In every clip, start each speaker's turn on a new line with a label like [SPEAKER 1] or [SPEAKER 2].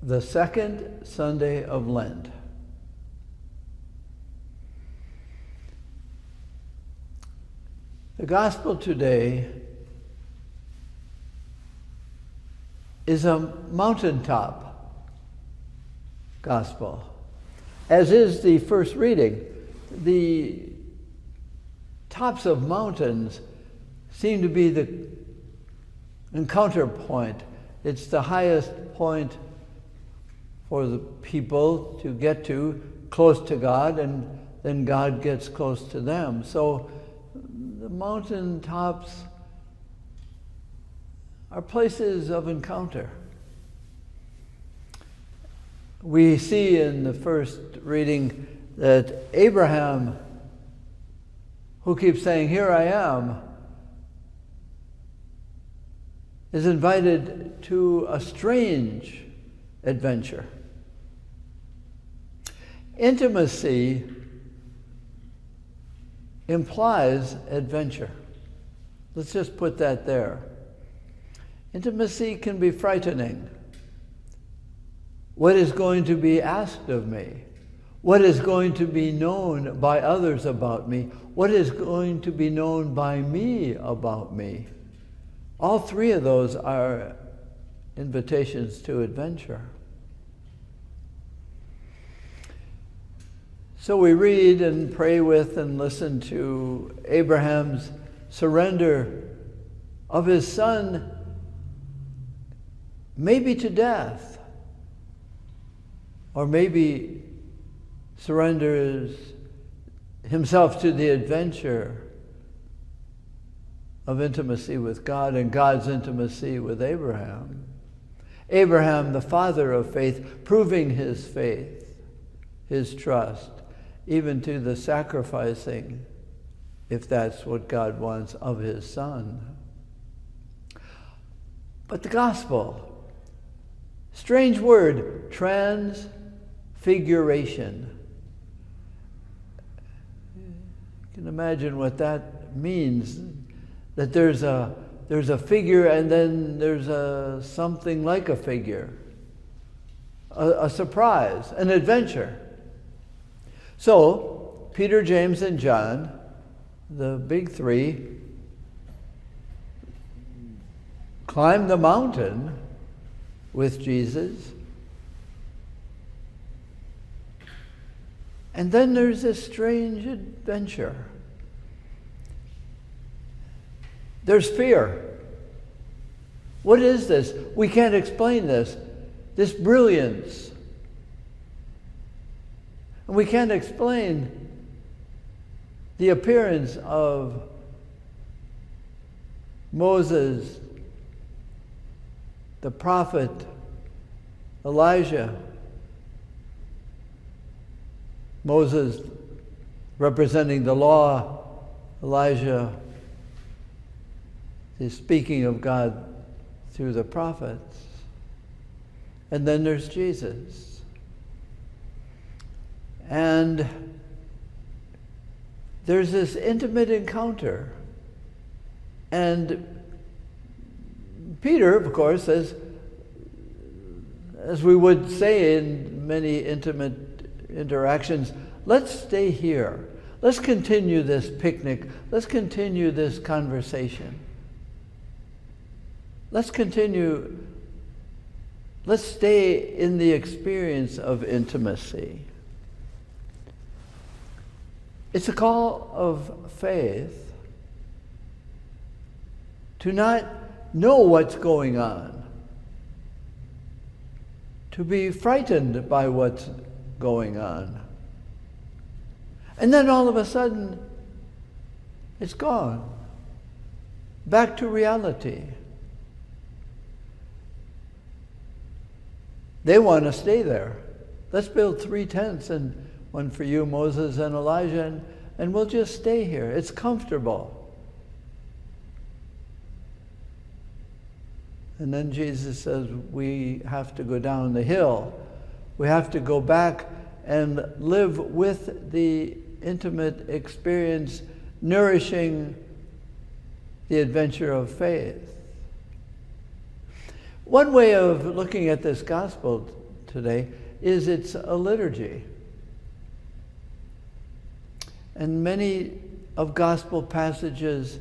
[SPEAKER 1] the second Sunday of Lent. The gospel today is a mountaintop gospel, as is the first reading. The tops of mountains seem to be the encounter point. It's the highest point for the people to get to, close to God, and then God gets close to them. So the mountain tops are places of encounter. We see in the first reading that Abraham, who keeps saying, "Here I am," is invited to a strange adventure. Intimacy implies adventure. Let's just put that there. Intimacy can be frightening. What is going to be asked of me? What is going to be known by others about me? What is going to be known by me about me? All three of those are invitations to adventure. So we read and pray with and listen to Abraham's surrender of his son, maybe to death, or maybe surrenders himself to the adventure of intimacy with God and God's intimacy with Abraham. Abraham, the father of faith, proving his faith, his trust, even to the sacrificing, if that's what God wants, of his son. But the gospel, strange word, transfiguration. You can imagine what that means, that there's a figure and then there's a something like a figure, a surprise, an adventure. So, Peter, James, and John, the big three, climb the mountain with Jesus. And then there's this strange adventure. There's fear. What is this? We can't explain this. This brilliance. And we can't explain the appearance of Moses, the prophet, Elijah. Moses representing the law, Elijah is speaking of God through the prophets. And then there's Jesus. And there's this intimate encounter. And Peter, of course, as we would say in many intimate interactions, let's stay here. Let's continue this picnic. Let's continue this conversation. Let's stay in the experience of intimacy. It's a call of faith to not know what's going on, to be frightened by what's going on. And then all of a sudden, it's gone. Back to reality. They want to stay there. Let's build 3 tents, and one for you, Moses and Elijah, and we'll just stay here. It's comfortable. And then Jesus says, we have to go down the hill. We have to go back and live with the intimate experience, nourishing the adventure of faith. One way of looking at this gospel today is it's a liturgy. And many of gospel passages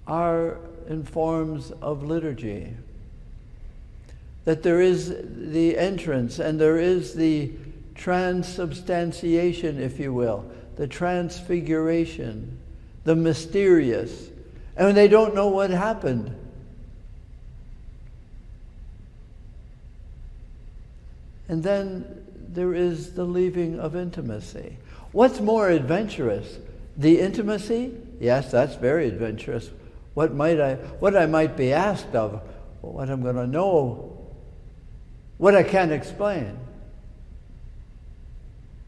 [SPEAKER 1] are in forms of liturgy. That there is the entrance and there is the transubstantiation, if you will, the transfiguration, the mysterious. And they don't know what happened. And then there is the leaving of intimacy. What's more adventurous? The intimacy? Yes, that's very adventurous. What I might be asked of, what I'm going to know, what I can't explain.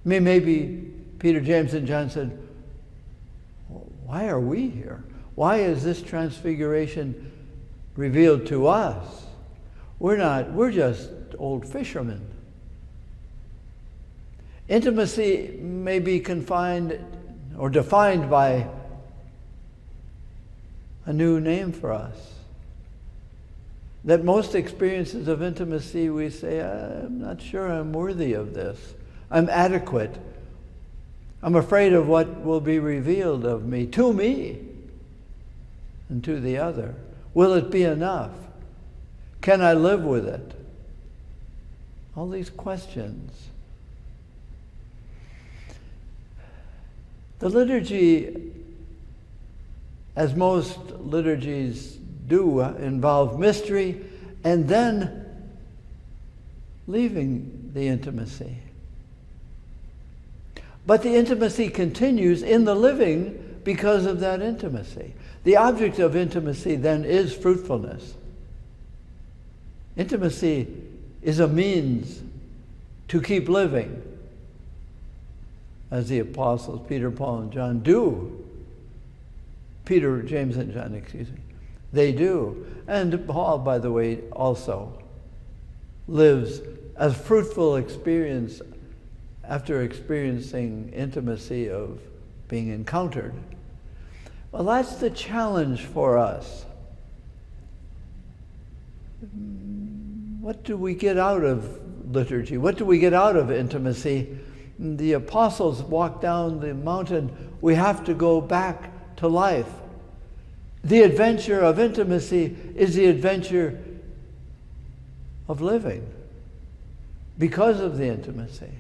[SPEAKER 1] Maybe Peter, James, and John said, why are we here? Why is this transfiguration revealed to us? We're just old fishermen. Intimacy may be confined or defined by a new name for us. That most experiences of intimacy, we say, I'm not sure I'm worthy of this. I'm adequate. I'm afraid of what will be revealed of me, to me, and to the other. Will it be enough? Can I live with it? All these questions. The liturgy, as most liturgies do, involve mystery and then leaving the intimacy. But the intimacy continues in the living because of that intimacy. The object of intimacy then is fruitfulness. Intimacy is a means to keep living, as the apostles Peter, Paul, and John do. Peter, James, and John, they do. And Paul, by the way, also lives a fruitful experience after experiencing intimacy of being encountered. Well, that's the challenge for us. What do we get out of liturgy? What do we get out of intimacy? The apostles walked down the mountain. We have to go back to life. The adventure of intimacy is the adventure of living because of the intimacy.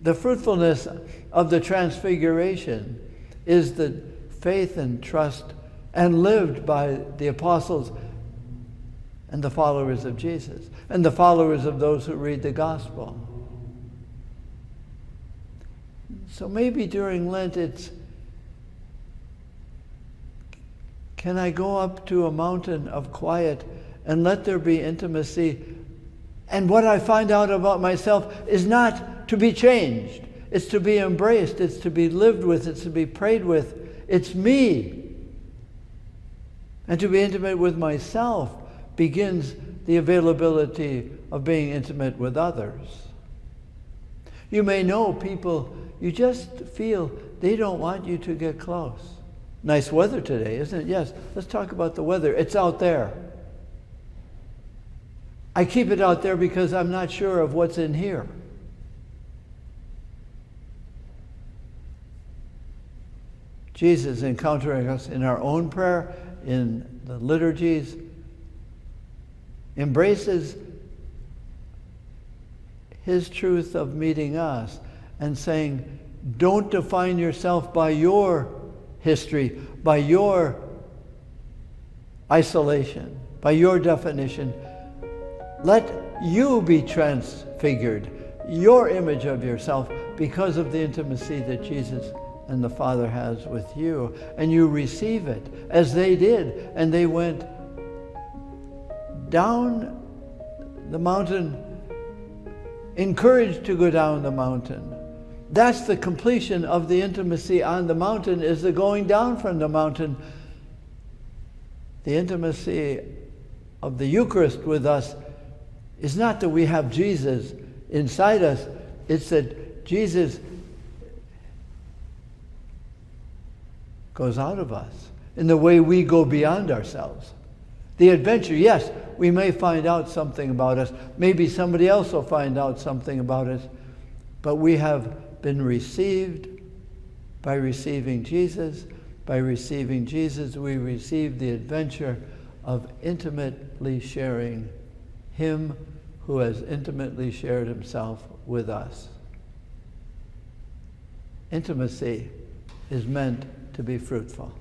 [SPEAKER 1] The fruitfulness of the transfiguration is the faith and trust and lived by the apostles and the followers of Jesus and the followers of those who read the gospel. So maybe during Lent it's, can I go up to a mountain of quiet and let there be intimacy? And what I find out about myself is not to be changed. It's to be embraced. It's to be lived with. It's to be prayed with. It's me. And to be intimate with myself begins the availability of being intimate with others. You may know people, you just feel they don't want you to get close. Nice weather today, isn't it? Yes, let's talk about the weather. It's out there. I keep it out there because I'm not sure of what's in here. Jesus encountering us in our own prayer, in the liturgies, embraces his truth of meeting us and saying, don't define yourself by your history, by your isolation, by your definition. Let you be transfigured, your image of yourself, because of the intimacy that Jesus and the Father has with you. And you receive it, as they did. And they went down the mountain, encouraged to go down the mountain. That's the completion of the intimacy on the mountain, is the going down from the mountain. The intimacy of the Eucharist with us is not that we have Jesus inside us, it's that Jesus goes out of us in the way we go beyond ourselves The adventure, yes, we may find out something about us. Maybe somebody else will find out something about us. But we have been received by receiving Jesus. By receiving Jesus, we receive the adventure of intimately sharing Him who has intimately shared Himself with us. Intimacy is meant to be fruitful.